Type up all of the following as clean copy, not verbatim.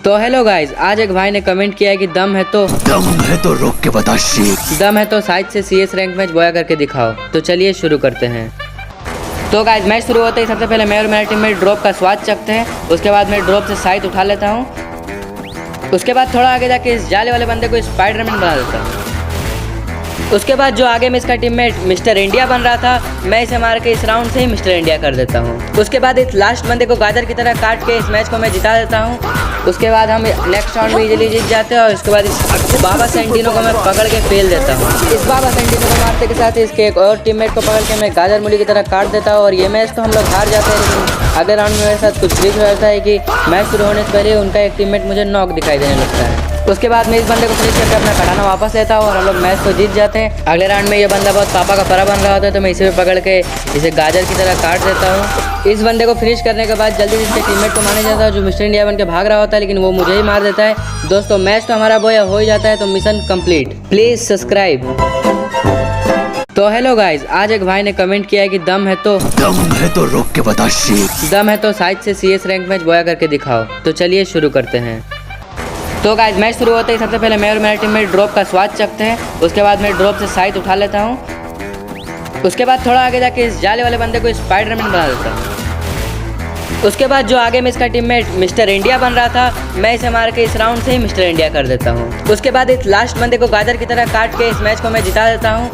तो hello guys, आज एक भाई ने कमेंट किया है कि दम है तो रोक के बता शीट। दम है तो साइड से CS रैंक मैच बोया करके दिखाओ। तो चलिए शुरू करते हैं। तो गाइज मैच शुरू होते ही सबसे पहले मैं और मेरा टीम में ड्रॉप का स्वाद चखते हैं। उसके बाद मैं ड्रॉप से साइड उठा लेता हूँ। उसके बाद थोड़ा आगे जाके इस जाले वाले बंदे को स्पाइडरमैन बना देता हूँ। उसके बाद जो आगे में इसका टीममेट मिस्टर इंडिया बन रहा था, मैं इसे मार के इस राउंड से ही मिस्टर इंडिया कर देता हूँ। उसके बाद इस लास्ट बंदे को गाजर की तरह काट के इस मैच को मैं जिता देता हूँ। उसके बाद हम नेक्स्ट राउंड में इजीली जीत जाते हैं। और उसके बाद इस बाबा सेंटिनो को मैं पकड़ के फेल देता हूँ। इस बाबा सेंटिनो को मारते के साथ इसके एक और टीममेट को पकड़ के मैं गाजर मूली की तरह काट देता हूँ। और ये मैच तो हम लोग हार जाते हैं, लेकिन अगले राउंड में मेरे साथ कुछ ग्लिच हो जाता है कि मैच शुरू होने से पहले उनका एक टीममेट मुझे नॉक दिखाई देने लगता है। उसके बाद मैं इस बंदे को फिनिश करके अपना कटाना वापस लेता हूँ और हम लोग मैच को जीत जाते हैं। अगले राउंड में ये बंदा बहुत पापा का परा बन रहा होता है, तो मैं इसे पकड़ के इसे गाजर की तरह काट देता हूँ। इस बंदे को फिनिश करने के बाद जल्दी से इसके टीममेट को माने जाता है जो मिस्टर इंडिया बन के भाग रहा होता है, लेकिन वो मुझे ही मार देता है। दोस्तों मैच तो हमारा बोया हो ही जाता है, तो मिशन कंप्लीट। Please subscribe. तो हेलो गाइज, आज एक भाई ने कमेंट किया है कि दम है तो रोक के बता शीट। दम है तो साइड से CS रैंक मैच बोया करके दिखाओ। तो चलिए शुरू करते हैं। तो गाइज मैच शुरू होते ही सबसे पहले मैं और मेरा टीम में ड्रॉप का स्वाद चखते हैं। उसके बाद मैं ड्रॉप से साइड उठा लेता हूँ। उसके बाद थोड़ा आगे जाके इस जाले वाले बंदे को स्पाइडरमैन बना देता हूँ। उसके बाद जो आगे में इसका टीममेट मिस्टर इंडिया बन रहा था, मैं इसे मार के इस राउंड से ही मिस्टर इंडिया कर देता हूँ। उसके बाद इस लास्ट बंदे को गाजर की तरह काट के इस मैच को मैं जिता देता हूँ।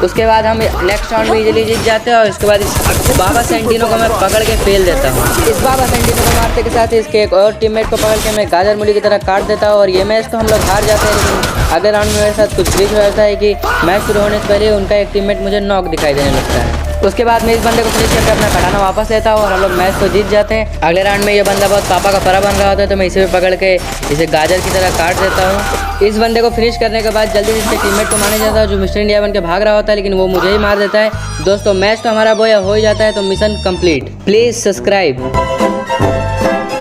उसके बाद हम नेक्स्ट राउंड में इजीली जीत जाते हैं। और उसके बाद इस बाबा सेंटिनो को मैं पकड़ के फेल देता हूँ। इस बाबा सेंटिनो को मारते के साथ इसके एक और टीममेट को पकड़ के मैं गाजर मूली की तरह काट देता हूँ। और ये मैच तो हम लोग हार जाते हैं, लेकिन अगले राउंड में मेरे साथ कुछ ग्लिच हो जाता है कि मैच शुरू होने से पहले उनका एक टीममेट मुझे नॉक दिखाई देने लगता है। उसके बाद मैं इस बंदे को फिनिश करके अपना कटाना वापस लेता हूँ और हम लोग मैच को जीत जाते हैं। अगले राउंड में ये बंदा बहुत पापा का परा बन रहा होता है, तो मैं इसे पकड़ के इसे गाजर की तरह काट देता हूँ। इस बंदे को फिनिश करने के बाद जल्दी से इसके टीममेट को माने जाता है जो मिस्टर इंडिया बन के भाग रहा होता है, लेकिन वो मुझे ही मार देता है। दोस्तों मैच तो हमारा बोया हो ही जाता है, तो मिशन कंप्लीट। Please subscribe.